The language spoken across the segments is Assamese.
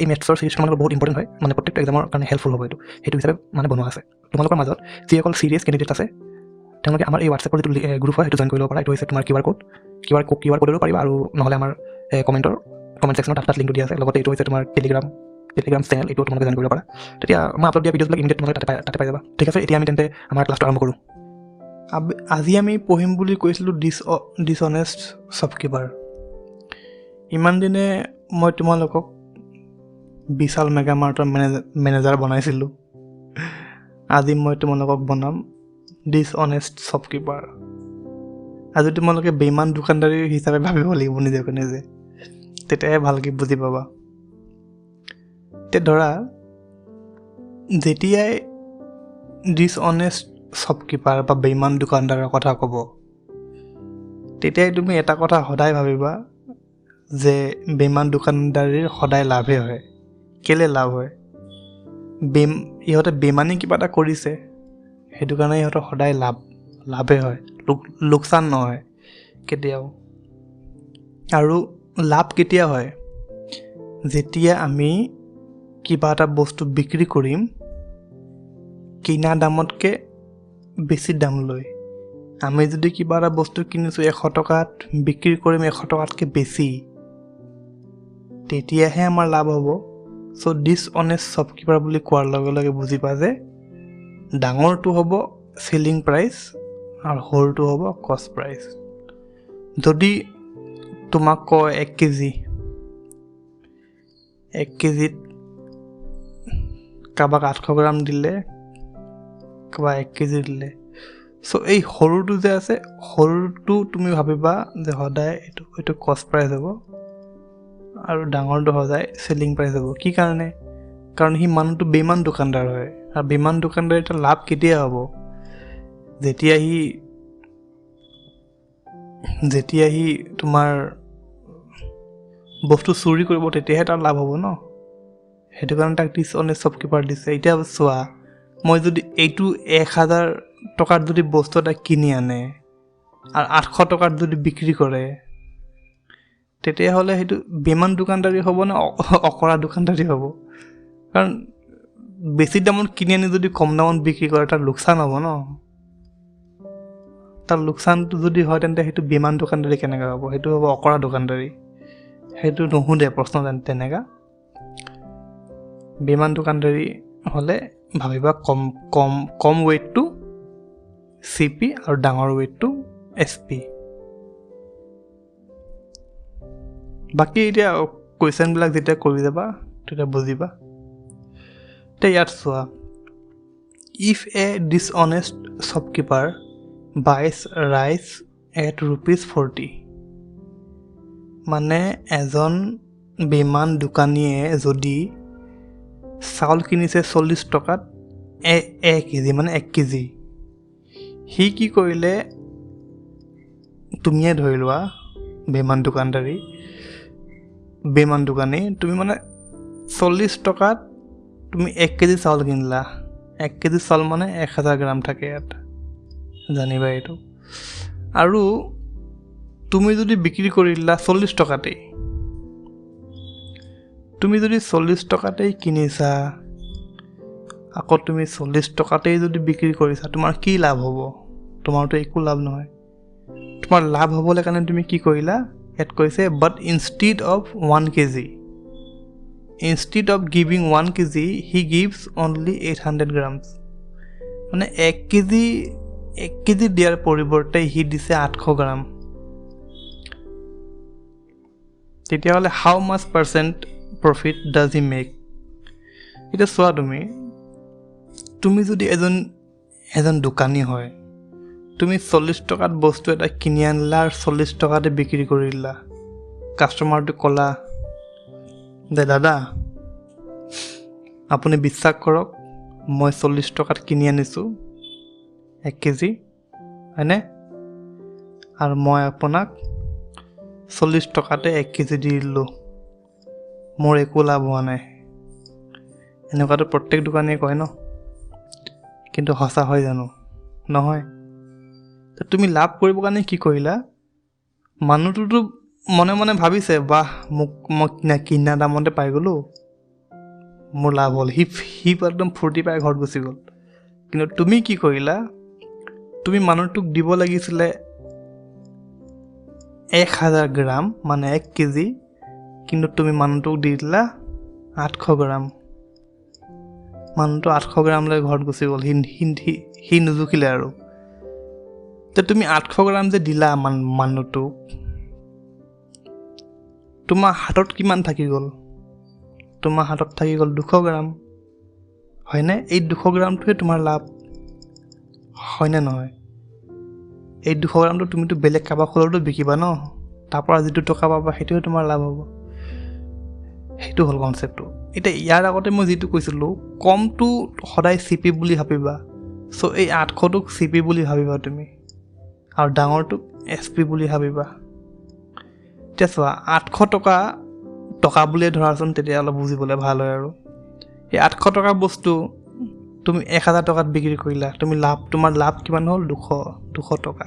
এই মেথছৰ চিৰিজ তোমালোকৰ বহুত ইম্পৰ্টেণ্ট হয়, মানে প্ৰত্যেকটো এক্সামৰ কাৰণে হেল্পফুল হ'ব সেইটো হিচাপে মানে বনোৱা আছে। তোমালোকৰ মাজত যিসকল চিৰিয়াছ কেণ্ডিডেট আছে তেওঁলোকে আমাৰ এই হোৱাটছএপৰ যিটো গ্ৰুপ হয় সেইটো জইন কৰি ল'ব পাৰা। এইটো হৈছে তোমাৰ কিউ আৰ ক'ডৰো পাৰিবা, আৰু নহ'লে আমাৰ কমেণ্ট ছেকশ্যনত তাত লিংকটো দিয়া আছে। লগতে এইটো হৈছে তোমাৰ টেলিগ্ৰাম চেনেল, এইটো তোমালোকে জইন কৰিব পাৰা। তেতিয়া মই আপলোড দিয়া ভিডিঅ'বিলাক ইমিডিয়েট তোমালোকে তাতে পাই যাবা। ঠিক আছে, এতিয়া আমি তেন্তে আমাৰ ক্লাছটো আৰম্ভ কৰোঁ। আজি আমি পঢ়িম বুলি কৈছিলোঁ ডিছঅনেষ্ট শ্বপকিপাৰ। ইমান দিনে মই তোমালোকক বিশাল মেগামাৰ্টৰ মেনেজাৰ বনাইছিলোঁ। আজি মই তোমালোকক বনাম ডিছঅনেষ্ট শ্বপকিপাৰ। আজি তোমালোকে বেইমান দোকানদাৰী হিচাপে ভাবিব লাগিব নিজকে নিজে, তেতিয়াহে ভালকৈ বুজি পাবা। এতিয়া ধৰা, যেতিয়াই ডিছঅনেষ্ট শ্বপকিপাৰ বা বেইমান দোকানদাৰৰ কথা ক'ব, তেতিয়াই তুমি এটা কথা সদায় ভাবিবা যে বেইমান দোকানদাৰীৰ সদায় লাভে হয়। কেলৈ লাভ হয়? ইহঁতে বেইমানি কিবা এটা কৰিছে, সেইটো কাৰণে ইহঁতৰ সদায় লাভে হয়, লোকচান নহয় কেতিয়াও। আৰু লাভ কেতিয়া হয়? যেতিয়া আমি কিবা এটা বস্তু বিক্ৰী কৰিম কিনা দামতকৈ বেছি দাম লৈ। আমি যদি কিবা এটা বস্তু কিনিছোঁ 100 টকাত, বিক্ৰী কৰিম 100 টকাতকৈ বেছি, তেতিয়াহে আমাৰ লাভ হ'ব। চ' ডিছঅনেষ্ট শ্বপকিপাৰ বুলি কোৱাৰ লগে লগে বুজিবা যে ডাঙৰটো হ'ব চেলিং প্ৰাইচ আৰু সৰুটো হ'ব কষ্ট প্ৰাইচ। যদি তোমাক কয় 1 কেজিত কাৰোবাক 800 গ্ৰাম দিলে, কাৰোবাক 1 কেজি দিলে, চ' এই সৰুটো যে আছে, সৰুটো তুমি ভাবিবা যে সদায় এইটো কষ্ট প্ৰাইচ হ'ব আৰু ডাঙৰটো সদায় চেলিং প্ৰাইচ হ'ব। কি কাৰণে? কাৰণ সি মানুহটো বেইমান দোকানদাৰ হয়। আৰু বেইমান দোকানদাৰ এটা লাভ কেতিয়া হ'ব? যেতিয়া সি তোমাৰ বস্তু চুৰি কৰিব, তেতিয়াহে তাৰ লাভ হ'ব ন। সেইটো কাৰণে তাক ডিছঅনেষ্ট শ্বপকিপাৰ দিছে। এতিয়া চোৱা, মই যদি এইটো 1000 টকাত যদি বস্তু এটা কিনি আনে আৰু 800 টকাত যদি বিক্ৰী কৰে, তেতিয়াহ'লে সেইটো বেইমান দোকানদাৰী হ'ব নে অকৰা দোকানদাৰী হ'ব? কাৰণ বেছি দামত কিনি আনি যদি কম দামত বিক্ৰী কৰে, তাৰ লোকচান হ'ব ন। তাৰ লোকচানটো যদি হয়, তেন্তে সেইটো বেইমান দোকানদাৰী কেনেকৈ হ'ব? সেইটো হ'ব অকৰা দোকানদাৰী। সেইটো নুসুধে প্ৰশ্ন তেনেকুৱা। বেইমান দোকানদাৰী হ'লে ভাবিবা কম ৱেইটটো CP আৰু ডাঙৰ ৱেইটটো SP। বাকী এতিয়া কুৱেশ্যনবিলাক যেতিয়া কৰি যাবা তেতিয়া বুজিবা। এতিয়া ইয়াত চোৱা, if a dishonest shopkeeper buys rice at ₹40, মানে এজন বেইমান দোকানীয়ে যদি চাউল কিনিছে 40 টকাত 1 কেজি, মানে 1 কেজি, সি কি কৰিলে, তুমিয়ে ধৰি লোৱা বেইমান দোকানী, তুমি মানে 40 টকাত তুমি 1 কেজি চাউল কিনিলা। 1 কেজি চাউল মানে 1000 গ্ৰাম থাকে ইয়াত, জানিবা এইটো। আৰু তুমি যদি বিক্ৰী কৰি দিলা 40 টকাতেই, তুমি যদি 40 টকাতেই কিনিছা, আকৌ তুমি 40 টকাতেই যদি বিক্ৰী কৰিছা, তোমাৰ কি লাভ হ'ব? তোমাৰতো একো লাভ নহয়। তোমাৰ লাভ হ'বলৈ কাৰণে তুমি কি কৰিলা? ইয়াত কৈছে, but instead of 1 kg, instead of giving 1 kg he gives only 800 grams. মানে 1 কেজি দিয়াৰ পৰিৱৰ্তে সি দিছে 800 গ্ৰাম। তেতিয়াহ'লে how much percent profit does he make? এতিয়া চোৱা, তুমি যদি এজন দোকানী হয়, তুমি 40 টকাত বস্তু এটা কিনি আনিলা আৰু 40 টকাতে বিক্ৰী কৰি দিলা। কাষ্টমাৰটো ক'লা যে দাদা, আপুনি বিশ্বাস কৰক, মই 40 টকাত কিনি আনিছোঁ 1 কেজি, হয়নে? আৰু মই আপোনাক 40 টকাতে 1 কেজি দি দিলোঁ, মোৰ একো লাভ হোৱা নাই। এনেকুৱাতো প্ৰত্যেক দোকানীয়ে কয় ন, কিন্তু সঁচা হয় জানো? নহয়। তুমি লাভ কৰিবৰ কাৰণে কি কৰিলা? মানুহটোতো মনে মনে ভাবিছে, বাহ, মই কিনা দামতে পাই গ'লোঁ, মোৰ লাভ হ'ল, সি একদম ফূৰ্তি পাই ঘৰত গুচি গ'ল। কিন্তু তুমি কি কৰিলা, তুমি মানুহটোক দিব লাগিছিলে 1000 গ্ৰাম মানে 1 কেজি, কিন্তু তুমি মানুহটোক দি দিলা 800 গ্ৰাম। মানুহটো 800 গ্ৰাম লৈ ঘৰত গুচি গ'ল, সি নুজুখিলে আৰু। তে তুমি 800 গ্ৰাম যে দিলা মানুহটোক, তোমাৰ হাতত কিমান থাকি গ'ল? তোমাৰ হাতত থাকি গ'ল 200 গ্ৰাম, হয়নে? এই 200 গ্ৰামটোৱে তোমাৰ লাভ, হয়নে নহয়? এই 200 গ্ৰামটো তুমিতো বেলেগ কাৰোবাক হ'লেওতো বিকিবা ন, তাৰপৰা যিটো টকা পাবা সেইটোৱে তোমাৰ লাভ হ'ব। সেইটো হ'ল কনচেপ্টটো। এতিয়া ইয়াৰ আগতে মই যিটো কৈছিলোঁ, কমটো সদায় CP বুলি ভাবিবা। চ' এই 800টোক CP বুলি ভাবিবা তুমি, আৰু ডাঙৰটোক SP বুলি ভাবিবা। এতিয়া চোৱা, 800 টকা বুলিয়ে ধৰাচোন, তেতিয়া অলপ বুজিবলৈ ভাল হয় আৰু। এই 800 টকাৰ বস্তু তুমি 1000 টকাত বিক্ৰী কৰিলা, তোমাৰ লাভ কিমান হ'ল? 200 টকা।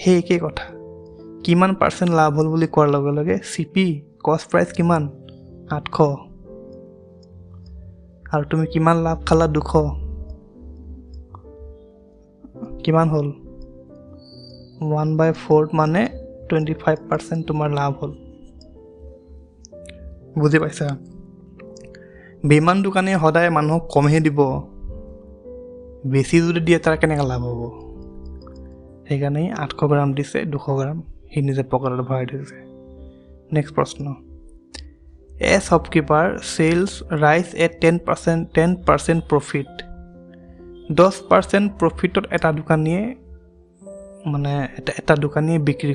সেই একেই কথা, কিমান % লাভ হ'ল বুলি কোৱাৰ লগে লগে CP কষ্ট প্ৰাইচ কিমান? 800, আৰু তুমি কিমান লাভ খালা? 200। কিমান হ'ল? 1/4 মানে 25% তোমাৰ লাভ হ'ল। বুজি পাইছা? বেইমান দোকানী সদায় মানুহক কমহে দিব, বেছি যদি দিয়ে তাৰ কেনেকৈ লাভ হ'ব? সেইকাৰণে 800 গ্ৰাম দিছে, 200 গ্ৰাম সি নিজে পকেটত ভৰাই দিছে। নেক্সট প্ৰশ্ন, a shopkeeper sells rice at 10% profit. 10% প্ৰফিটত এটা দোকানীয়ে বিক্ৰী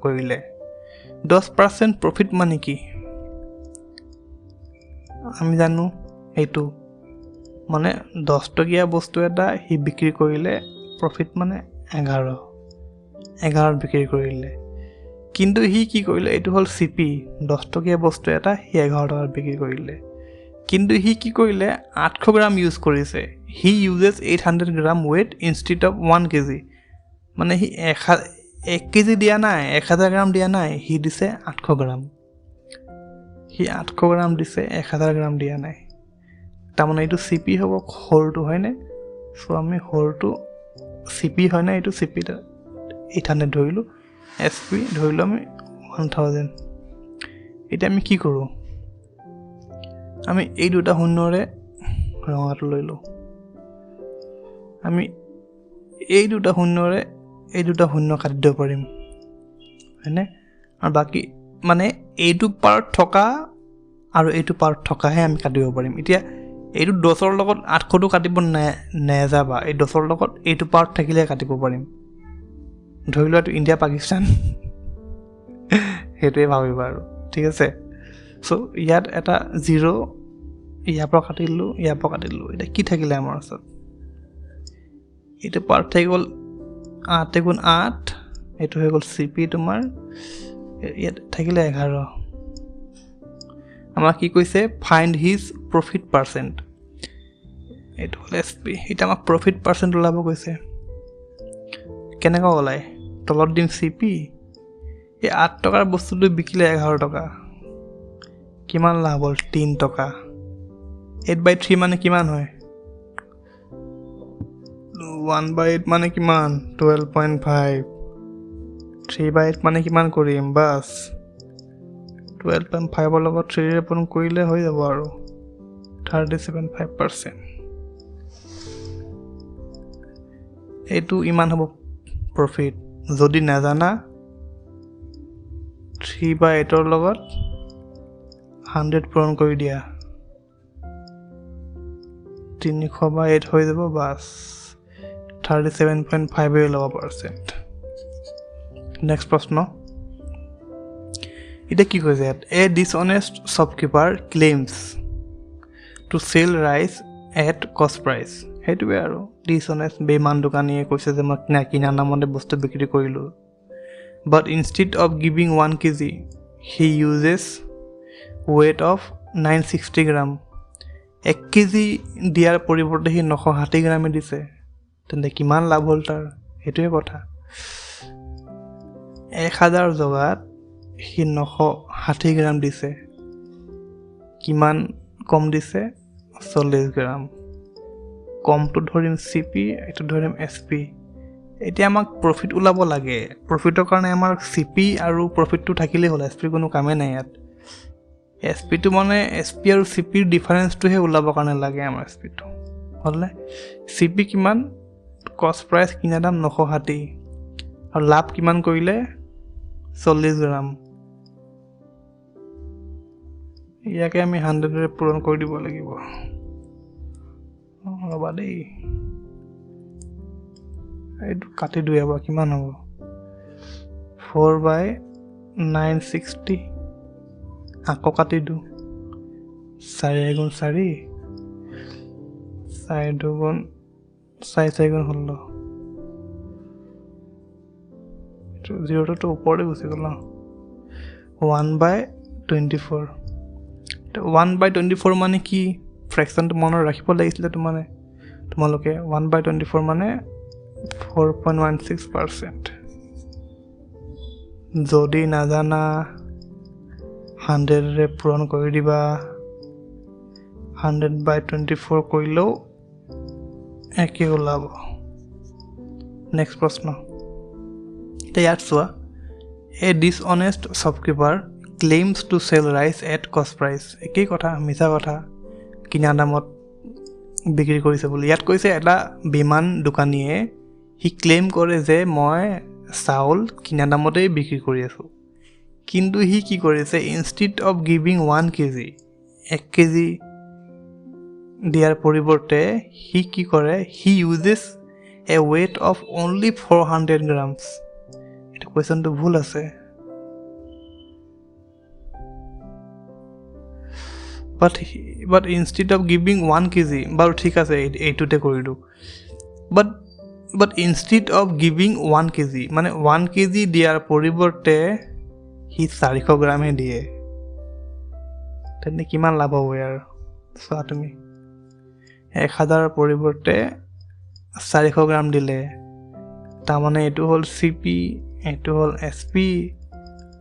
কৰিলে। 10% প্ৰফিট মানে কি? আমি জানো এইটো মানে 10 টকীয়া বস্তু এটা সি বিক্ৰী কৰিলে, প্ৰফিট মানে 11 বিক্ৰী কৰিলে। কিন্তু সি কি কৰিলে, এইটো হ'ল CP, 10 টকীয়া বস্তু এটা সি 11 টকাত বিক্ৰী কৰিলে। কিন্তু সি কি কৰিলে, 800 গ্ৰাম ইউজ কৰিছে। He uses 800 gram weight instead of 1 kg. মানে সি 1 কেজি দিয়া নাই, 1000 গ্ৰাম দিয়া নাই, সি দিছে 800 গ্ৰাম। সি 800 গ্ৰাম দিছে, 1000 গ্ৰাম দিয়া নাই। তাৰমানে এইটো CP হ'ব, সৰুটো হয়নে? চ' আমি সৰুটো CP হয়নে? এইটো CP 800 ধৰিলোঁ, SP ধৰিলোঁ আমি 1000। এতিয়া আমি কি কৰোঁ, আমি এই দুটা শূন্যৰে ৰঙাটো লৈ লওঁ। আমি এই দুটা শূন্য কাটি দিব পাৰিম, হয়নে? আৰু বাকী মানে এইটো পাৰ্ট থকা আৰু এইটো পাৰ্ট থকাহে আমি কাটিব পাৰিম। এতিয়া এইটো 10ৰ লগত 800টো কাটিব নেযাবা, এই 10ৰ লগত এইটো পাৰ্ট থাকিলে কাটিব পাৰিম। ধৰি লোৱা এইটো ইণ্ডিয়া পাকিস্তান, সেইটোৱে ভাবিবা আৰু, ঠিক আছে? চ' ইয়াত এটা 0, ইয়াৰ পৰা কাটি দিলোঁ, ইয়াৰ পৰা কাটি দিলোঁ। এতিয়া কি থাকিলে আমাৰ ওচৰত? এইটো পাৰ্ট থাকি গ'ল 8 × 8, এইটো হৈ গ'ল CP তোমাৰ, ইয়াত থাকিলে 11। আমাক কি কৈছে? Find his profit percent. এইটো হ'ল SP। এতিয়া আমাক প্ৰফিট পাৰ্চেণ্ট ওলাব কৈছে। কেনেকৈ ওলায়? তলত দিম CP, এই 8 টকাৰ বস্তুটো বিকিলে 11 টকা, কিমান লাভ হ'ল? 3 টকা। 8/3 মানে কিমান হয়? 1/8 মানে কিমান? 12.5। 3/8 মানে কিমান কৰিম? বাছ 12.5ৰ লগত 3 কৰিলে হৈ যাব আৰু 37.5%। এইটো ইমান হ'ব প্ৰফিট। যদি নাজানা 3/8ৰ লগত 100 পূৰণ কৰি দিয়া, 300/8 হৈ যাব, বাছ 37.5 ল'ব %। নেক্সট প্ৰশ্ন, এতিয়া কি কৈছে ইয়াত? A dishonest shopkeeper claims to sell rice at cost price. সেইটোৱে আৰু, ডিছঅনেষ্ট বেইমান দোকানীয়ে কৈছে যে মই কিনা নামতে বস্তু বিক্ৰী কৰিলোঁ, but instead of giving 1 kg he uses weight of 960 grams. 1 kg দিয়াৰ পৰিৱৰ্তে সি 960 গ্ৰামে দিছে, তেন্তে কিমান লাভ হ'ল তাৰ? সেইটোৱে কথা। 1000 জগাত সি 960 গ্ৰাম দিছে, কিমান কম দিছে 40 গ্ৰাম কমটো ধৰিম CP এইটো ধৰিম SP এতিয়া আমাক প্ৰফিট ওলাব লাগে প্ৰফিটৰ কাৰণে আমাৰ CP আৰু প্ৰফিটটো থাকিলেই হ'ল SP কোনো কামে নাই ইয়াত SP টো মানে SP আৰু CP ৰ ডিফাৰেন্সটোহে ওলাব কাৰণে লাগে আমাৰ SP টো হ'লনে CP কিমান কষ্ট প্ৰাইচ কিনা দাম 960 আৰু লাভ কিমান কৰিলে 40 গ্ৰাম ইয়াকে আমি 100 ৰে পূৰণ কৰি দিব লাগিব ৰবা দেই এইটো কাটি দিও এবাৰ কিমান হ'ব 4/960 আকৌ কাটি দিও 4 গুণ 4 4 দুগুণ 4 গুণ হল এইটো 0 টো ওপৰতে গুচি গ'ল 1/24 1/24 মানে কি ফ্ৰেকশনটো মনত ৰাখিব লাগিছিল তোমালোকে 1/24 মানে 4.16% যদি নাজানা 100 ৰে পূৰণ কৰি দিবা 100/24 কৰিলেও একে ওলাব নেক্সট প্ৰশ্ন এতিয়া ইয়াত চোৱা এ ডিসঅনেষ্ট shopkeeper claims to sell rice at cost price একেই কথা মিছা কথা কিনা দামত বিক্ৰী কৰিছে বুলি ইয়াত কৈছে এটা বিমান দোকানীয়ে হি ক্লেইম কৰে যে মই চাউল কিনা দামতেই বিক্ৰী কৰি আছো কিন্তু হি কি কৰিছে instead of giving 1 kg 1 kg দিয়াৰ পৰিৱৰ্তে হি কি কৰে he uses a weight of only 400 grams এটা কোৱেশ্চনটো ভুল আছে but instead of giving 1 kg বাৰু ঠিক আছে এইটোতে কৰি দিও but instead of giving 1 kg মানে 1 kg দিয়াৰ পৰিৱৰ্তে হি 400 গ্ৰাম হে দিয়ে তেনে কিমান লাভ হ'ব ইয়াৰ চোৱা তুমি 1000 পৰিৱৰ্তে 400 গ্ৰাম দিলে তাৰ মানে এইটো হ'ল CP এইটো হ'ল SP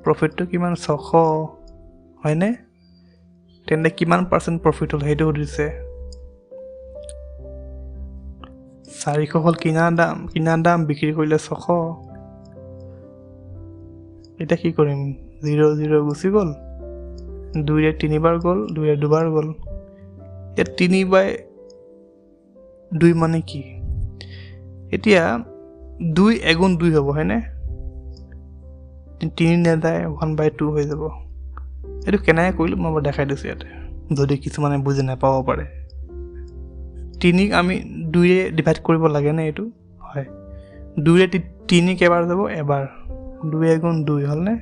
প্ৰফিটটো কিমান 600 হয়নে তেনে কিমান পাৰ্সেন্ট প্ৰফিট হ'ল হেটো দিছে 400 হ'ল কিনা দাম বিক্ৰী কৰিলে 600 এটা কি কৰিম 0 0 গুচি গ'ল 2 ৰে 3 বাৰ গ'ল 2 ৰে 2 বাৰ গ'ল এটা 3/2 মানে কি এতিয়া 2 এগুণ 2 হ'ব হয়নে 3 নেদায় 1/2 হৈ যাব এটো কেনাই কইলো মই দেখাই দিছো ইয়াতে যদি কিছু মানে বুজি না পাব পাৰে 3 আমি 2 ৰে ডিভাইড কৰিব লাগে না এটো হয় 2 ৰে 3 কেবাৰ যাব এবাৰ 2 এগুণ 2 হল নে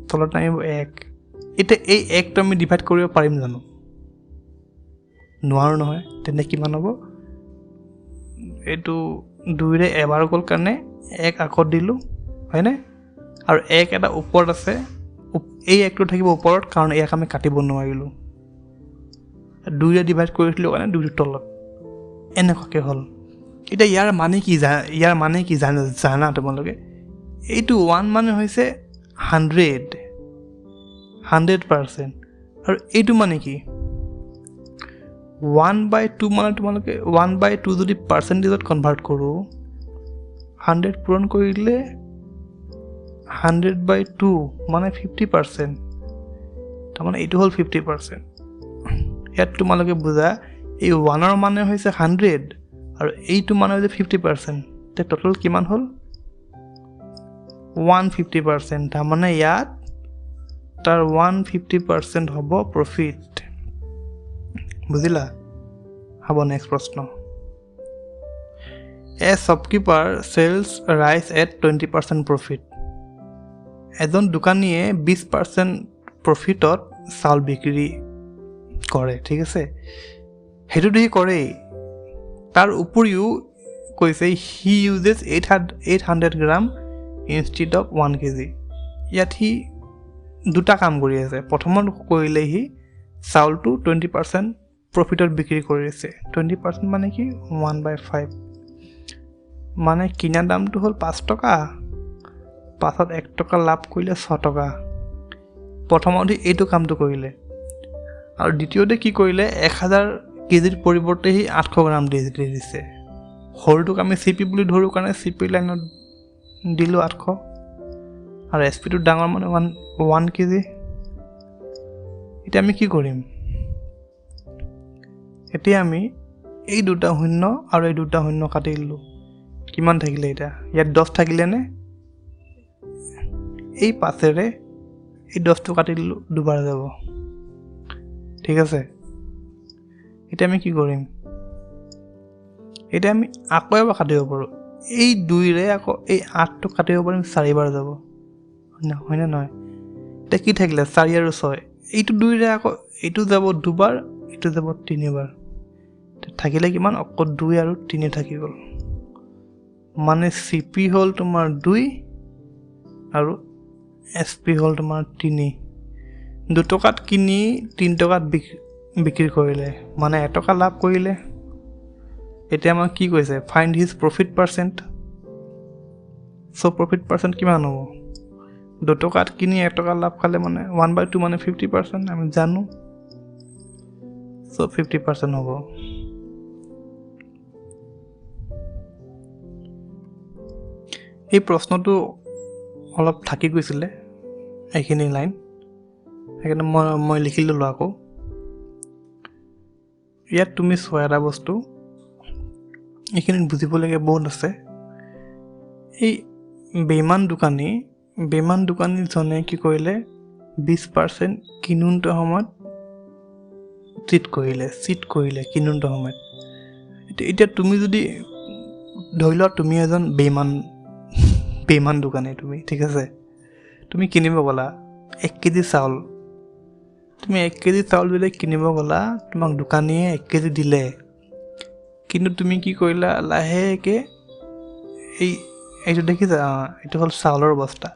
তলত নামিব 1 এটা এই 1 টো আমি ডিভাইড কৰিব পাৰিম জানো নোৱাৰো নহয় তেনে কিমান হ'ব এটো 2 ৰে এবাৰ গল কাৰণে 1 আকৌ দিলু হয়নে আৰু 1 এটা ওপৰত আছে এই একটো থাকিব ওপৰত কাৰণ ইয়াক আমি কাটিব নোৱাৰিলো 2 ৰে ডিভাইড কৰিছিলো মানে 2 ৰ তলত এনেকৈ হল এটা ইয়াৰ মানে কি জানা তোমালোকে এইটো 1 মানে হৈছে 100% আৰু এইটো মানে কি 1/2 মানে তোমালোকে 1/2 যদি পাৰ্চেন্টেজত কনভাৰ্ট কৰো 100 পূৰণ কৰিলে 100/2 মানে 50% তাৰ মানে এইটো হ'ল 50% ইয়াত তোমালোকে বুজা এই 1 ৰ মানে হৈছে 100 আৰু এইটো মানে হৈছে 50% তে টোটাল কিমান হ'ল 150% তাৰ মানে ইয়াত তাৰ 150% হ'ব প্ৰফিট বুজিলা হ'ব নেক্সট প্ৰশ্ন a shopkeeper sells rice at 20% profit এজন দোকানীয়ে 20% প্ৰফিটত চাউল বিক্ৰী কৰে ঠিক আছে হেতু দি কৰে তাৰ উপৰিও কৈছে he uses 800 gram instead of 1 kg ইয়াত হি দুটা কাম কৰি আছে প্ৰথমত কৰিলে হি চাউলটো 20% প্ৰফিটত বিক্ৰী কৰিছে 20% মানে কি 1/5 মানে কিনা দামটো হ'ল 5 টকা পাছত 1 টকা লাভ কৰিলে 6 টকা প্ৰথমতে এইটো কামটো কৰিলে আৰু দ্বিতীয়তে কি কৰিলে 1000 কেজিৰ পৰিৱৰ্তে সি 800 গ্ৰাম দি দিছে সৰুটোক আমি চিপি বুলি ধৰোঁ কাৰণে চিপি লাইনত দিলোঁ 800 আৰু এছপিটো ডাঙৰ মানে 1 কেজি এতিয়া আমি কি কৰিম এতিয়া আমি এই দুটা শূন্য আৰু এই দুটা শূন্য কাটি দিলোঁ কিমান থাকিলে এতিয়া ইয়াত 10 থাকিলে নে এই 5ৰে এই 10টো কাটি দিলোঁ দুবাৰ যাব ঠিক আছে এতিয়া আমি কি কৰিম এতিয়া আমি আকৌ এবাৰ কাটিব পাৰোঁ এই 2ৰে আকৌ এই 8টো কাটিব পাৰিম 4 বাৰ যাব হয়নে নহয় এতিয়া কি থাকিলে 4 আৰু 6 এইটো 2ৰে আকৌ এইটো যাব দুবাৰ এইটো যাব 3 বাৰ থাকিলে কিমান অকল 2 আৰু 3 থাকি গ'ল মানে চিপি হ'ল তোমাৰ 2 আৰু এছপি হ'ল তোমাৰ 3 2 টকাত কিনি 3 টকাত বিক্ৰী কৰিলে মানে 1 টকা লাভ কৰিলে এতিয়া আমাক কি কৈছে ফাইণ্ড হিজ প্ৰফিট পাৰ্চেণ্ট চ' প্ৰফিট পাৰ্চেণ্ট কিমান হ'ব 2 টকাত কিনি 1 টকা লাভ খালে মানে 1/2 মানে 50% আমি জানো চ' 50% হ'ব এই প্ৰশ্নটো অলপ থাকি গৈছিলে এইখিনি লাইন সেইকাৰণে মই লিখি ল'লোঁ আকৌ ইয়াত তুমি চোৱা এটা বস্তু এইখিনিত বুজিবলগীয়া বহুত আছে এই বেইমান দোকানীজনে কি কৰিলে 20% কিনোতে সময়ত চিট কৰিলে কিনোতে সময়ত এতিয়া তুমি যদি ধৰি লোৱা তুমি এজন বেইমান দোকানী তুমি ঠিক আছে তুমি কিনিব গ'লা 1 কেজি চাউল তুমি 1 কেজি চাউল যদি কিনিব গ'লা তোমাক দোকানীয়ে 1 কেজি দিলে কিন্তু তুমি কি কৰিলা লাহেকৈ এইটো দেখিছা এইটো হ'ল চাউলৰ বস্তা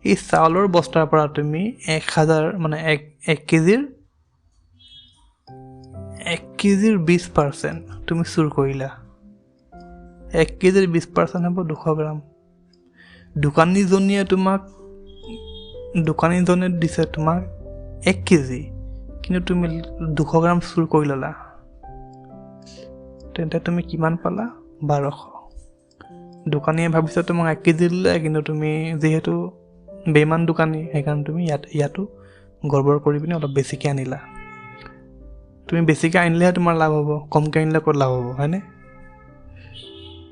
এই চাউলৰ বস্তাৰ পৰা তুমি 1000 মানে 1 কেজিৰ 20% তুমি চুৰ কৰিলা 1 কেজিৰ 20% হ'ব 200 গ্ৰাম দোকানীজনে দিছে তোমাক 1 কেজি কিন্তু তুমি 200 গ্ৰাম চুৰ কৰি ল'লা তেন্তে তুমি কিমান পালা 1200 দোকানীয়ে ভাবিছে তোমাক 1 কেজি দিলে কিন্তু তুমি যিহেতু বেইমান দোকানী সেইকাৰণে তুমি ইয়াতো গড়বড় কৰি পিনে অলপ বেছিকৈ আনিলা তুমি বেছিকৈ আনিলেহে তোমাৰ লাভ হ'ব কমকৈ আনিলে ক'ত লাভ হ'ব হয়নে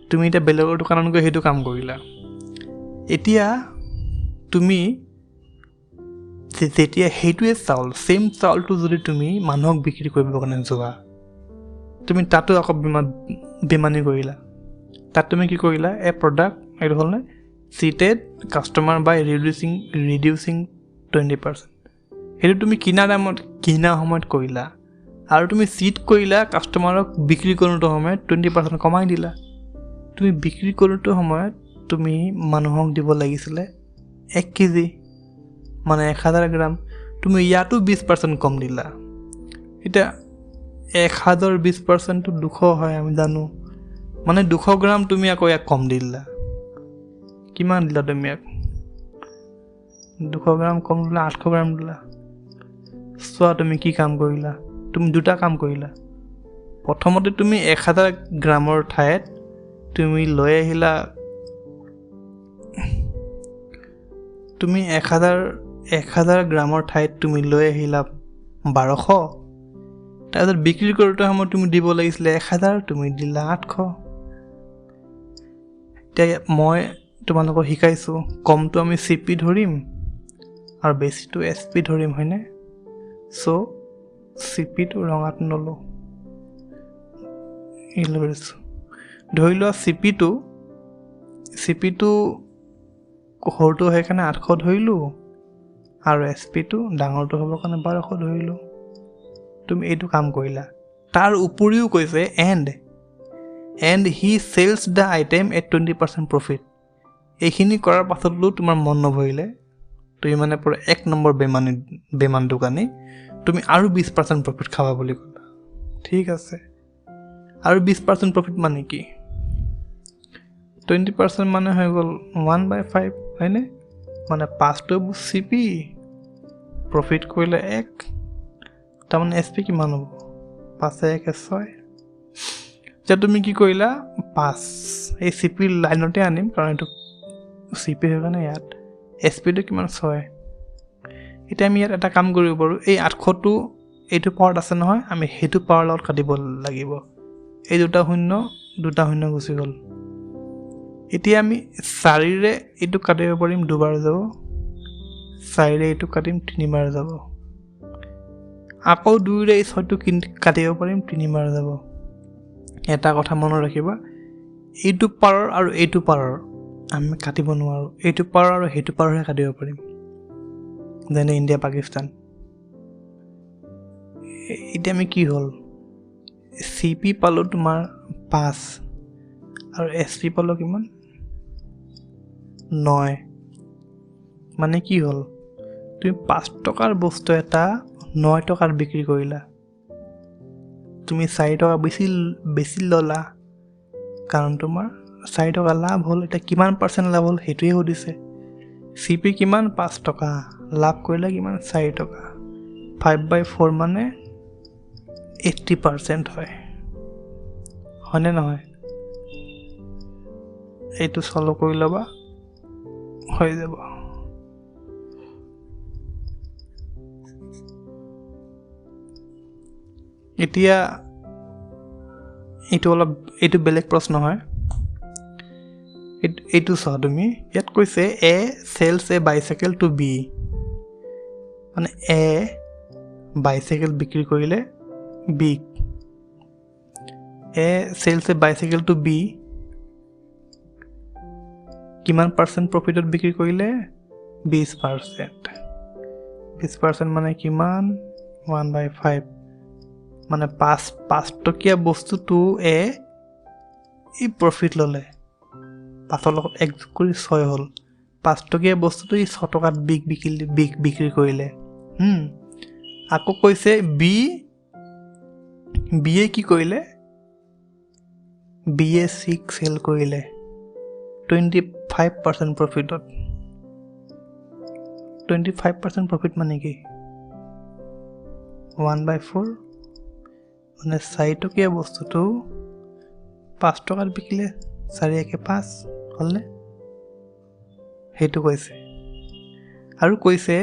তুমি এতিয়া বেলেগৰ দোকানত গৈ সেইটো কাম কৰিলা এতিয়া তুমি যেতিয়া সেইটোৱে ছেম চাউলটো যদি তুমি মানুহক বিক্ৰী কৰিবৰ কাৰণে যোৱা তুমি তাতো আকৌ বেমানি কৰিলা তাত তুমি কি কৰিলা এ প্ৰডাক্ট এইটো হ'ল নে চিটেড কাষ্টমাৰ বাই ৰিডিউচিং 20% সেইটো তুমি কিনা সময়ত কৰিলা আৰু তুমি চিট কৰিলা কাষ্টমাৰক বিক্ৰী কৰোঁতে সময়ত 20% কমাই দিলা তুমি বিক্ৰী কৰোঁতে সময়ত তুমি মানুহক দিব লাগিছিলে 1 কেজি মানে 1000 গ্ৰাম তুমি ইয়াতো 20% কম দিলা এতিয়া 1000 20%টো 200 হয় আমি জানো মানে 200 গ্ৰাম তুমি আকৌ ইয়াক কম দিলা কিমান দিলা তুমি ইয়াক 200 গ্ৰাম কম দিলা 800 গ্ৰাম দিলা চোৱা তুমি কি কাম কৰিলা তুমি দুটা কাম কৰিলা প্ৰথমতে তুমি 1000 গ্ৰামৰ ঠাইত তুমি লৈ আহিলা তুমি 1000 গ্ৰামৰ ঠাইত তুমি লৈ আহিলা 1200 তাৰপিছত বিক্ৰী কৰোঁতে সময়ত তুমি দিব লাগিছিলে 1000 তুমি দিলা 800 এতিয়া মই তোমালোকক শিকাইছোঁ কমটো আমি চিপি ধৰিম আৰু বেছিটো এছপি ধৰিম হয়নে চ' চিপিটো ৰঙাত নলোঁ ধৰি লোৱা চিপিটো সৰুটো সেইকাৰণে 800 ধৰিলোঁ আৰু এছপিটো ডাঙৰটো হ'বৰ কাৰণে 1200 ধৰিলোঁ তুমি এইটো কাম কৰিলা তাৰ উপৰিও কৈছে and he sells the item at 20% profit এইখিনি কৰাৰ পাছতো তোমাৰ মন নভৰিলে তুমি মানে পুৰা 1 নম্বৰ বেমান দোকানী তুমি আৰু 20% প্ৰফিট খাবা বুলি ক'লা ঠিক আছে আৰু 20% প্ৰফিট মানে কি 20% মানে হৈ গ'ল 1/5 হয়নে মানে 5টো চিপি প্ৰফিট কৰিলে 1 তাৰমানে SP কিমান হ'ব 5 1 6 এতিয়া তুমি কি কৰিলা 5 এই CP লাইনতে আনিম কাৰণ এইটো CP হৈ কাৰণে ইয়াত SPটো কিমান 6 এতিয়া আমি ইয়াত এটা কাম কৰিব পাৰোঁ এই 800টো এইটো পাৱাৰত আছে নহয় আমি সেইটো পাৱাৰ লগত কাটিব লাগিব এই দুটা শূন্য গুচি গ'ল এতিয়া আমি 4ৰে এইটো কাটিব পাৰিম দুবাৰ যাব 4ৰে এইটো কাটিম তিনিবাৰ যাব আকৌ 2ৰে এই 6টো কাটিব পাৰিম তিনিবাৰ যাব এটা কথা মনত ৰাখিবা এইটো পাৱাৰ আৰু এইটো পাৱাৰ আমি কাটিব নোৱাৰোঁ এইটো পাৱাৰ আৰু সেইটো পাৱাৰহে কাটিব পাৰিম যেনে ইণ্ডিয়া পাকিস্তান এতিয়া আমি কি হ'ল CP পালোঁ তোমাৰ 5 আৰু SP পালোঁ কিমান 9 মানে কি হ'ল তুমি 5 টকাৰ বস্তু এটা 9 টকাত বিক্ৰী কৰিলা তুমি 4 টকা বেছি ল'লা কাৰণ তোমাৰ 4 টকা লাভ হ'ল এতিয়া কিমান % লাভ হ'ল সেইটোৱে সুধিছে CP কিমান 5 টকা লাভ কৰিলে কিমান 4 টকা 5/4 মানে 80% হয়নে নহয় এইটো সলভ কৰি ল'বা হৈ যাব এতিয়া এইটো বেলেগ প্ৰশ্ন হয় এইটো চোৱা তুমি ইয়াত কৈছে A sells a bicycle to B মানে A বাইচাইকেল বিক্ৰী কৰিলে B A sells a bicycle to B কিমান % প্ৰফিটত বিক্ৰী কৰিলে 20% মানে কিমান 1/5 মানে 5 টকীয়া বস্তুটো এ এই প্ৰফিট ল'লে 5ৰ লগত 1 যোগ কৰি 6 হ'ল 5 টকীয়া বস্তুটো এই 6 টকাত বিক্ৰী কৰিলে আকৌ কৈছে বিয়ে কি কৰিলে বিয়ে 6 চেল কৰিলে 25% প্ৰফিটত 25% প্ৰফিট মানে কি 1/4 মানে 4 টকীয়া বস্তুটো 5 টকাত বিকিলে 4 1 5 হ'লনে সেইটো কৈছে আৰু কৈছে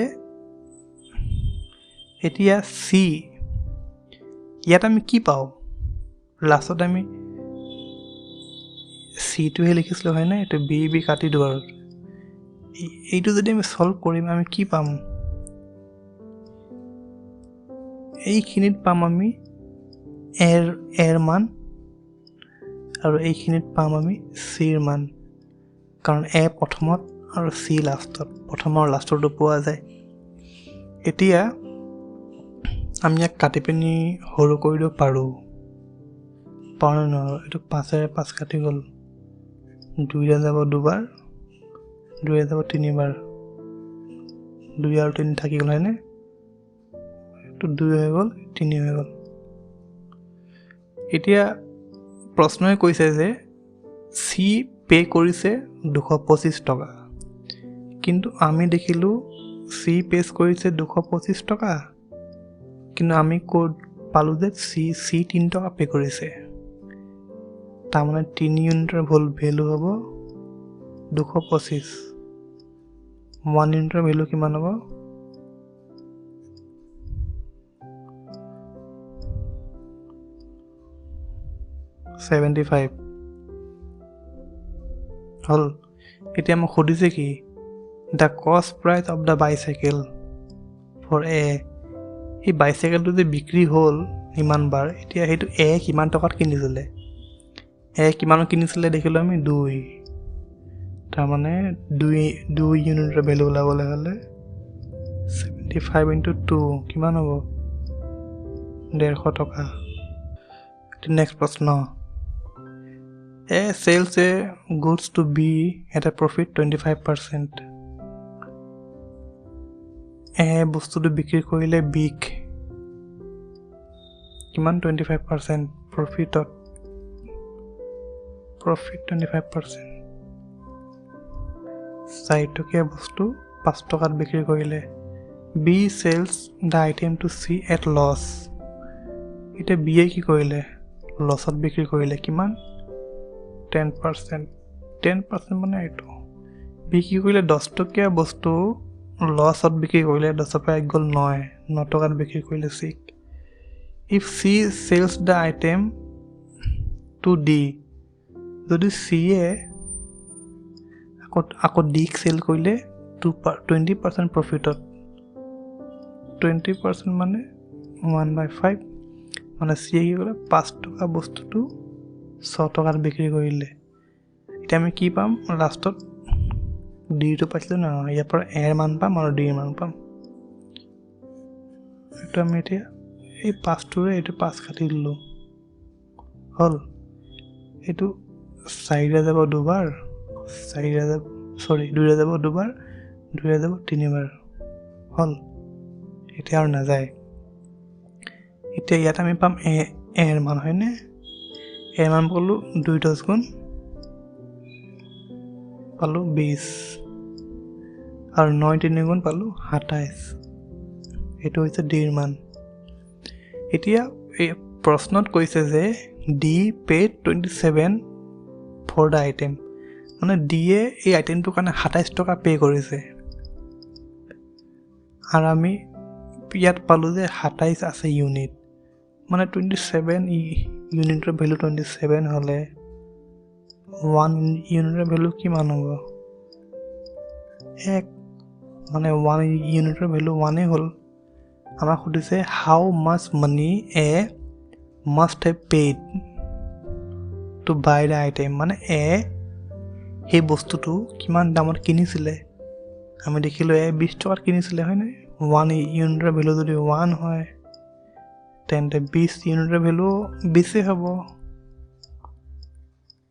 এতিয়া C ইয়াত আমি কি পাওঁ লাষ্টত আমি Cটোহে লিখিছিলোঁ হয় না এইটো বি কাটি দিওঁ আৰু এইটো যদি আমি সলভ কৰিম আমি কি পাম এইখিনিত পাম আমি এৰ মান আৰু এইখিনিত পাম আমি চিৰ মান কাৰণ এ প্ৰথমত আৰু চি লাষ্টত প্ৰথম আৰু লাষ্টৰটো পোৱা যায় এতিয়া আমি ইয়াক কাটি পিনি সৰু কৰি দিব পাৰোঁ নোৱাৰোঁ এইটো 5ৰে 5 কাটি গ'ল 2ৰে যাব দুবাৰ 2ৰে যাব তিনিবাৰ 2 আৰু 3 থাকি গ'ল হয়নে এইটো 2 হৈ গ'ল 3 হৈ গ'ল এতিয়া প্ৰশ্নই কৈছে যে চি পে কৰিছে 225 টকা কিন্তু আমি দেখিলোঁ চি পেজ কৰিছে 225 টকা কিন্তু আমি ক'ত পালোঁ যে চি 3 টকা পে কৰিছে তাৰমানে 3 ইউনিটৰ ভেলু হ'ব 225 1 ইউনিটৰ ভেলু কিমান হ'ব 75 হ'ল এতিয়া মোক সুধিছে কি the cost price of the bicycle for A এই বাইচাইকেলটো যে বিক্ৰী হ'ল ইমান বাৰ এতিয়া সেইটো এ কিমান টকাত কিনিছিলে কিমানত কিনিছিলে দেখিলোঁ আমি 2 তাৰমানে 2 ইউনিটৰ ভেলু ওলাবলৈ হ'লে 75 × 2 কিমান হ'ব 150 টকা নেক্সট প্ৰশ্ন A sells a goods to B at a profit 25%. A বস্তুটো বিক্ৰী কৰিলে বিক কিমান 25% প্ৰফিট 25% 4 টকীয়া বস্তু 5 টকাত বিক্ৰী কৰিলে B sells the item to C at loss এতিয়া বিয়ে কি কৰিলে লছত বিক্ৰী কৰিলে কিমান 10% 10% মানে এইটো বি কি কৰিলে 10 টকীয়া বস্তু লছত বিক্ৰী কৰিলে 10 পৰা 1 গ'ল 9 টকাত বিক্ৰী কৰিলে চিক if C sells the item to D যদি চিয়ে আকৌ ডিক চেল কৰিলে 20% প্ৰফিটত 20% মানে 1/5 মানে চিয়ে কি কৰিলে 5 টকা বস্তুটো 6 টকাত বিক্ৰী কৰিলে এতিয়া আমি কি পাম লাষ্টত ডিটো পাইছিলোঁ ন ইয়াৰ পৰা এৰ মান পাম আৰু ডিৰ মান পাম এইটো আমি এতিয়া এই 5টোৰে এইটো 5 কাটি দিলোঁ হ'ল এইটো 4 যাব দুবাৰ 4 যাব 2 যাব দুবাৰ 2 যাব 3বাৰ হ'ল এতিয়া আৰু নাযায় এতিয়া ইয়াত আমি পাম এৰ মান হয়নে এৰ মান পালোঁ 2 10 গুণ পালোঁ 20 আৰু 9 3 গুণ পালোঁ 27 এইটো হৈছে ডিৰ মান এতিয়া এই প্ৰশ্নত কৈছে যে D paid 27 for the item মানে ডিয়ে এই আইটেমটোৰ কাৰণে 27 টকা পে' কৰিছে আৰু আমি ইয়াত পালোঁ যে 27 আছে ইউনিট মানে 27 ইউনিটৰ ভেলু 27 হ'লে 1 ইউনিটৰ ভেলু কিমান হ'ব 1 মানে 1 ইউনিটৰ ভেলু 1 হ'ল আমাক সুধিছে how much money A must have paid to buy the item মানে সেই বস্তুটো কিমান দামত কিনিছিলে আমি দেখিলোঁ 20 টকাত কিনিছিলে হয়নে 1 ইউনিটৰ ভেলু যদি 1 হয় তেন্তে 20 ইউনিটৰ ভেলু 20 হ'ব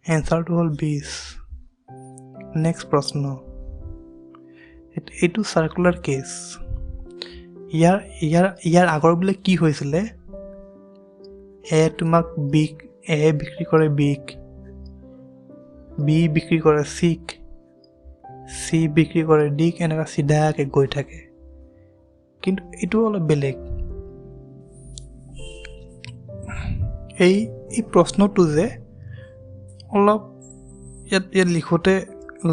এনচাৰটো হ'ল 20 নেক্সট প্ৰশ্ন এইটো চাৰ্কুলাৰ কেছ ইয়াৰ আগৰ বোলে কি হৈছিলে তোমাক বিক্ৰী কৰে বিক বি বিক্ৰী কৰে চিক চি বিক্ৰী কৰে ডিক এনেকুৱা চিধাকৈ গৈ থাকে কিন্তু এইটো অলপ বেলেগ এই প্ৰশ্নটো যে অলপ ইয়াত লিখোঁতে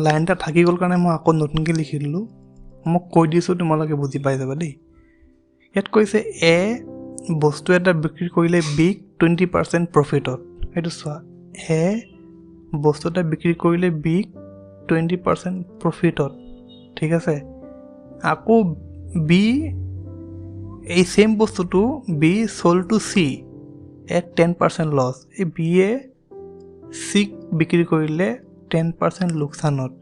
লাইন এটা থাকি গ'ল কাৰণে মই আকৌ নতুনকৈ লিখি দিলোঁ মই কৈ দিছোঁ তোমালোকে বুজি পাই যাবা দেই ইয়াত কৈছে বস্তু এটা বিক্ৰী কৰিলে বিক 20% প্ৰফিটত সেইটো চোৱা বস্তু এটা বিক্ৰী কৰিলে বিক 20% প্ৰফিটত ঠিক আছে আকৌ বি এই ছেইম বস্তুটো B sold to C at 10% loss এই বিয়ে চিক বিক্ৰী কৰিলে 10% লোকচানত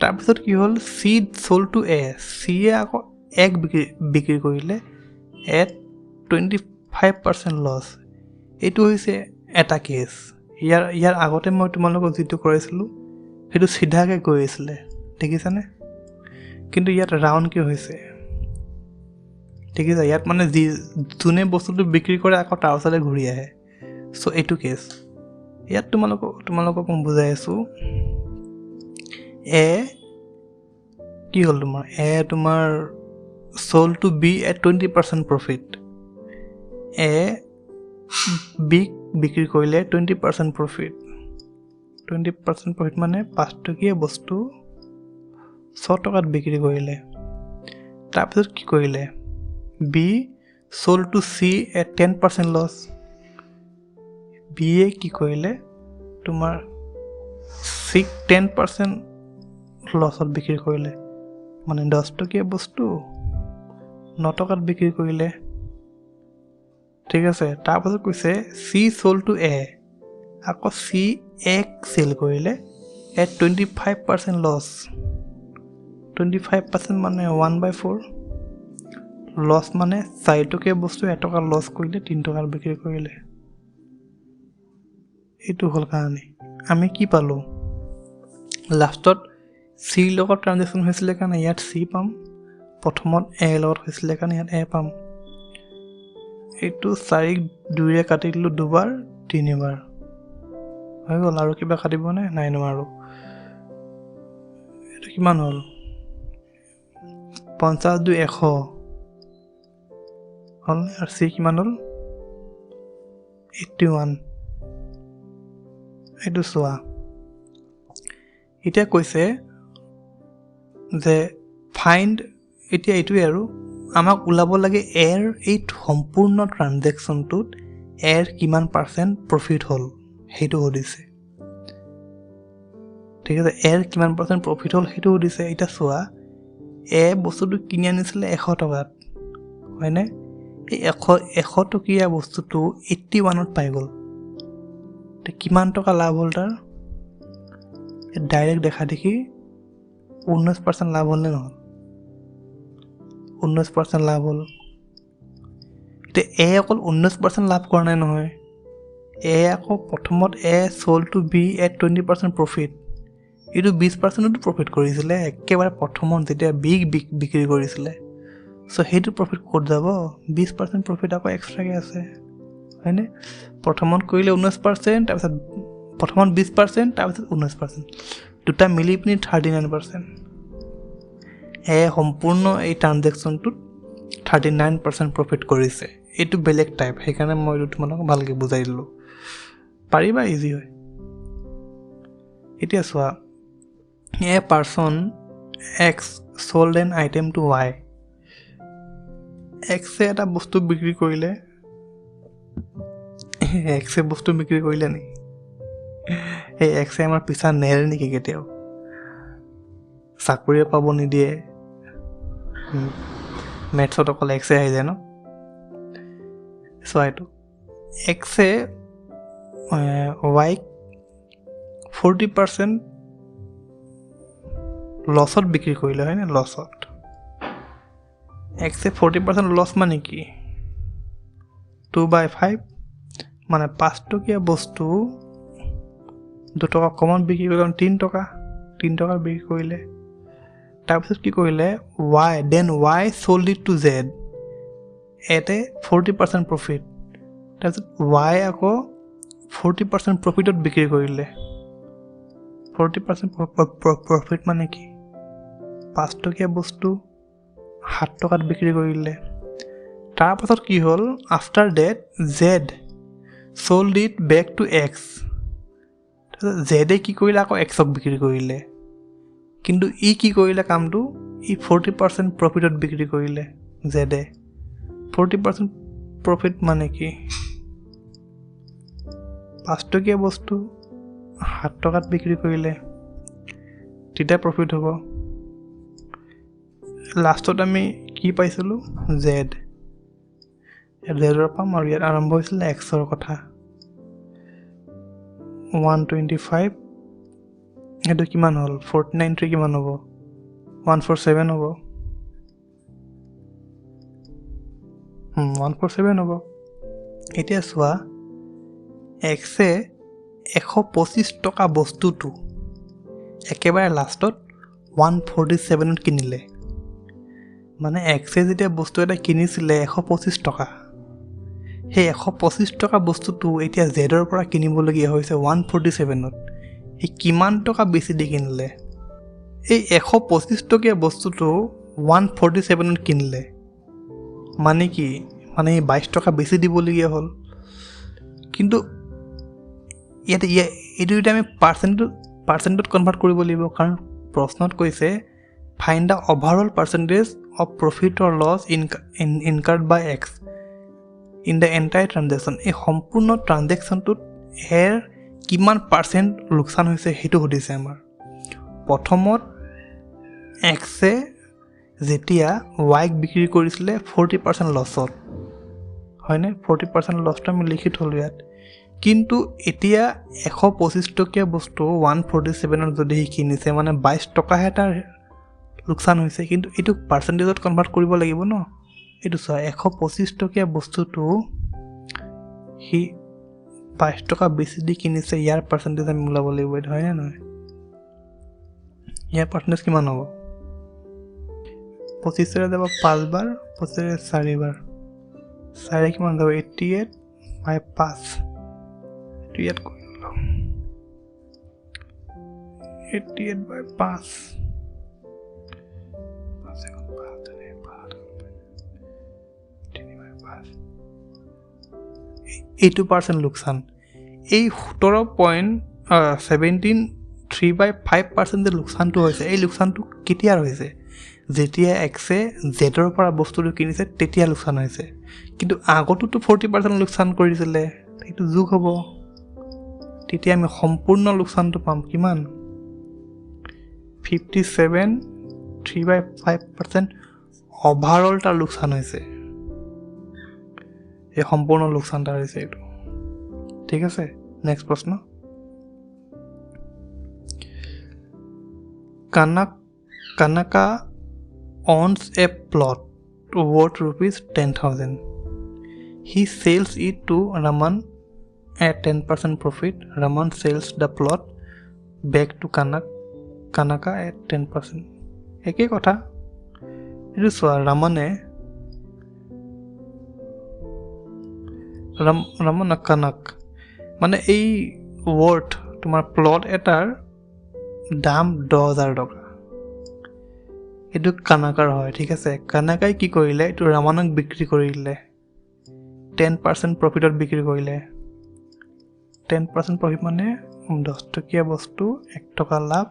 তাৰপিছত কি হ'ল চি চ'ল্ড টু চিয়ে আকৌ বিক্ৰী কৰিলে এট 25% লছ এইটো হৈছে এটা কেছ ইয়াৰ আগতে মই তোমালোকক যিটো কৰাইছিলোঁ সেইটো চিধাকৈ গৈ আছিলে দেখিছানে কিন্তু ইয়াত ৰাউণ্ড কি হৈছে দেখিছা ইয়াত মানে যোনে বস্তুটো বিক্ৰী কৰে আকৌ তাৰ ওচৰলৈ ঘূৰি আহে চ' এইটো কেছ ইয়াত তোমালোকক মই বুজাই আছোঁ কি হ'ল তোমাৰ sold to B at 20% profit বিক বিক্ৰী কৰিলে 20% প্ৰফিট 20% প্ৰফিট মানে 5 টকীয়া বস্তু 6 টকাত বিক্ৰী কৰিলে তাৰপিছত কি কৰিলে B sold to C at 10% loss বিয়ে কি কৰিলে তোমাৰ চিক 10% লছত বিক্ৰী কৰিলে মানে 10 টকীয়া বস্তু 9 টকাত বিক্ৰী কৰিলে ঠিক আছে তাৰপাছত কৈছে চি চ'ল্ড টু আকৌ চি চেল কৰিলে এট 25% লছ 25% মানে 1/4 লছ মানে 4 টকীয়া বস্তু 1 টকা লছ কৰিলে 3 টকাত বিক্ৰী কৰিলে এইটো হ'ল কাৰণে আমি কি পালোঁ লাষ্টত চিৰ লগত ট্ৰানজেকশ্যন হৈছিলে কাৰণে ইয়াত চি পাম প্ৰথমত লগত হৈছিলে কাৰণে ইয়াত পাম এইটো 4 2ৰে কাটি দিলোঁ দুবাৰ 3বাৰ হৈ গ'ল আৰু কিবা কাটিবনে নাই নোৱাৰো এইটো কিমান হ'ল 50 2 100 হ'ল আৰু চি কিমান হ'ল 81 এইটো চোৱা এতিয়া কৈছে যে ফাইণ্ড এতিয়া এইটোৱে আৰু আমাক ওলাব লাগে এৰ এই সম্পূৰ্ণ ট্ৰানজেকশ্যনটোত এৰ কিমান পাৰ্চেণ্ট প্ৰফিট হ'ল সেইটো সুধিছে ঠিক আছে এৰ কিমান পাৰ্চেণ্ট প্ৰফিট হ'ল সেইটো সুধিছে এতিয়া চোৱা বস্তুটো কিনি আনিছিলে 100 টকাত হয়নে এই 100 টকীয়া বস্তুটো 81ত পাই গ'ল কিমান টকা লাভ হ'ল তাৰ ডাইৰেক্ট দেখা দেখি 19% লাভ হ'ল নে নহ'ল 19% লাভ হ'ল এতিয়া অকল 19% লাভ কৰা নাই নহয় আকৌ প্ৰথমত sold to B at 20% profit এইটো 20%তো প্ৰফিট কৰিছিলে একেবাৰে প্ৰথমত যেতিয়া বিক্ৰী কৰিছিলে চ' সেইটো প্ৰফিট ক'ত যাব 20% প্ৰফিট আকৌ এক্সট্ৰাকৈ আছে হয়নে প্ৰথমত কৰিলে 19% তাৰপিছত প্ৰথমত 20% তাৰপিছত 19% দুটা মিলি পিনি 39% সম্পূৰ্ণ এই ট্ৰানজেকশ্যনটোত 39% প্ৰফিট কৰিছে এইটো বেলেগ টাইপ সেইকাৰণে মই এইটো তোমালোকক ভালকৈ বুজাই দিলোঁ পাৰিবা ইজি হয় এতিয়া চোৱা a person X sold an item to Y X এটা বস্তু বিক্ৰী কৰিলে X বস্তু বিক্ৰী কৰিলে নেকি এই X আমাৰ পিছা নেৰে নেকি কেতিয়াও চাকৰিয়ে পাব নিদিয়ে মেথছত অকল X আহি যায় ন চোৱা এইটো X Yক 40% লছত বিক্ৰী কৰিলে হয়নে লছত X 40% লছ মানে কি 2/5 মানে 5 টকীয়া বস্তু 2 টকা কমত বিক্ৰী কৰিলে 3 টকা বিক্ৰী কৰিলে তাৰপিছত কি কৰিলে Y sold it to Z এতে 40% প্ৰফিট তাৰপিছত Y আকৌ 40% প্ৰফিটত বিক্ৰী কৰিলে 40% প্ৰফিট মানে কি 5 টকীয়া বস্তু 7 টকাত বিক্ৰী কৰিলে তাৰপাছত কি হ'ল after that Z sold it back to X জেডে কি কৰিলে আকৌ Xক বিক্ৰী কৰিলে কিন্তু ই কি কৰিলে কামটো ই 40% প্ৰফিটত বিক্ৰী কৰিলে জেডে 40% প্ৰফিট মানে কি 5 টকীয়া বস্তু 7 টকাত বিক্ৰী কৰিলে তেতিয়া প্ৰফিট হ'ব লাষ্টত আমি কি পাইছিলোঁ জেডৰ পাম আৰু ইয়াত আৰম্ভ হৈছিলে এক্সৰ কথা 125 সেইটো কিমান হ'ল 49 কিমান হ'ব 147 হ'ব 147 হ'ব এতিয়া চোৱা এক্সে 125 টকা বস্তুটো একেবাৰে লাষ্টত 147ত কিনিলে মানে এক্সে যেতিয়া বস্তু এটা কিনিছিলে 125 টকা সেই 125 টকা বস্তুটো এতিয়া জেডৰ পৰা কিনিবলগীয়া হৈছে 147ত এই কিমান টকা বেছি দি কিনিলে এই 125 টকীয়া বস্তুটো 147ত কিনিলে মানে কি মানে 22 টকা বেছি দিবলগীয়া হ'ল কিন্তু ইয়াতে এইটো এতিয়া আমি পাৰ্চেণ্টত কনভাৰ্ট কৰিব লাগিব কাৰণ প্ৰশ্নত কৈছে find the overall percentage of profit or loss incurred by X in the entire transaction এই সম্পূৰ্ণ ট্ৰানজেকশ্যনটোত কিমান পাৰ্চেণ্ট লোকচান হৈছে সেইটো সুধিছে আমাৰ প্ৰথমত এক্সে যেতিয়া ৱাইক বিক্ৰী কৰিছিলে 40% লছত হয়নে 40% লছটো আমি লিখি থলোঁ ইয়াত কিন্তু এতিয়া 125 টকীয়া বস্তু 147ত যদি সি কিনিছে মানে 22 টকাহে তাৰ লোকচান হৈছে কিন্তু এইটো পাৰ্চেণ্টেজত কনভাৰ্ট কৰিব লাগিব ন এইটো চোৱা 125 টকীয়া বস্তুটো সি 22 টকা বেছি দি কিনিছে ইয়াৰ পাৰ্চেণ্টেজ আমি ওলাব লাগিব এইটো হয়নে নহয় ইয়াৰ পাৰ্চেণ্টেজ কিমান হ'ব 25 যাব 5 বাৰ 25 4 বাৰ 4 কিমান যাব 88 বাই 5 এইটো ইয়াত কৰি লওঁ 88 বাই 5 5 3 বাই 5 82% লোকচান এই 17.3/5% যে লোকচানটো হৈছে এই লোকচানটো কেতিয়াৰ হৈছে যেতিয়া এক্সে জেডৰ পৰা বস্তুটো কিনিছে তেতিয়া লোকচান হৈছে কিন্তু আগতোতো 40% লোকচান কৰি দিছিলে সেইটো যোগ হ'ব তেতিয়া আমি সম্পূৰ্ণ লোকচানটো পাম কিমান 57.3/5% ওভাৰঅল তাৰ লোকচান হৈছে এই সম্পূৰ্ণ লোকচান তাৰ হৈছে এইটো ঠিক আছে নেক্সট প্ৰশ্ন Kanaka owns a plot worth ₹10,000 he sells it to Raman at 10% profit Raman sells the plot back to Kanaka at 10% একেই কথা এইটো চোৱা ৰামানে কানাক মানে এই ৱৰ্থ তোমাৰ প্লট এটাৰ দাম 10,000 টকা এইটো কানাকাৰ হয় ঠিক আছে কানাকাই কি কৰিলে এইটো ৰামানক বিক্ৰী কৰিলে 10% প্ৰফিটত বিক্ৰী কৰিলে 10% প্ৰফিট মানে 10 টকীয়া বস্তু 1 টকা লাভ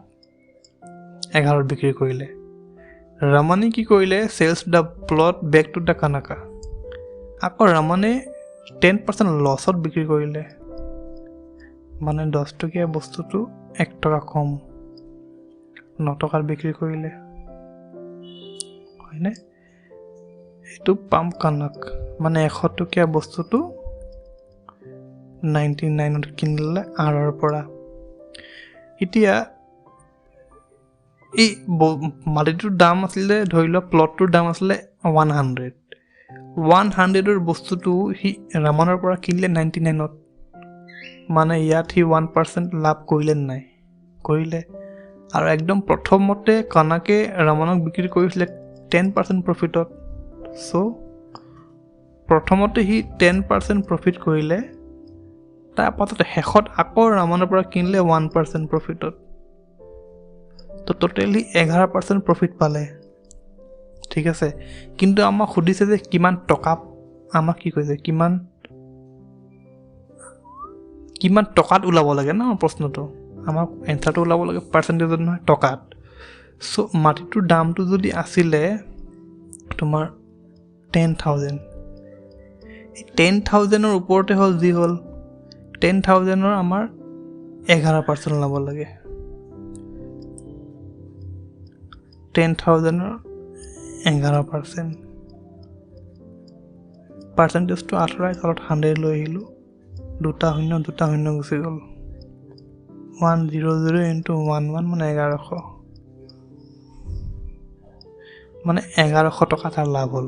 11ত বিক্ৰী কৰিলে ৰামানে কি কৰিলে sells the plot back to the Kanaka আকৌ ৰামানে 10% লছত বিক্ৰী কৰিলে মানে 10 টকীয়া বস্তুটো 1 টকা কম 9 টকাত বিক্ৰী কৰিলে হয়নে এইটো পাম কানাক মানে 100 টকীয়া বস্তুটো 99ত কিনিলে আৰৰ পৰা এতিয়া এই মাটিটোৰ দাম আছিলে ধৰি লোৱা প্লটটোৰ দাম আছিলে 100ৰ বস্তুটো সি ৰামানৰ পৰা কিনিলে 99ত মানে ইয়াত সি 1% লাভ কৰিলে নাই কৰিলে আৰু একদম প্ৰথমতে কানাকে ৰামানক বিক্ৰী কৰিছিলে 10% প্ৰফিটত চ' প্ৰথমতে সি 10% প্ৰফিট কৰিলে তাৰপাছত শেষত আকৌ ৰামানৰ পৰা কিনিলে 1% প্ৰফিটত তো টোটেলি 11% প্ৰফিট পালে ঠিক আছে কিন্তু আমাক সুধিছে যে কিমান টকা আমাক কি কৈছে কিমান টকাত ওলাব লাগে না প্ৰশ্নটো আমাক এনসাৰটো ওলাব লাগে পাৰ্চেণ্টেজত নহয় টকাত চ' মাটিটোৰ দামটো যদি আছিলে তোমাৰ 10,000 এই 10,000ৰ ওপৰতে হ'ল যি হ'ল 10,000ৰ আমাৰ 11% ওলাব লাগে 10,000ৰ 11% পাৰ্চেণ্টেজটো আঁতৰাই তলত 100 লৈ আহিলোঁ 2 শূন্য গুচি গ'ল 100 into 11 মানে 1100 মানে 1100 টকা তাৰ লাভ হ'ল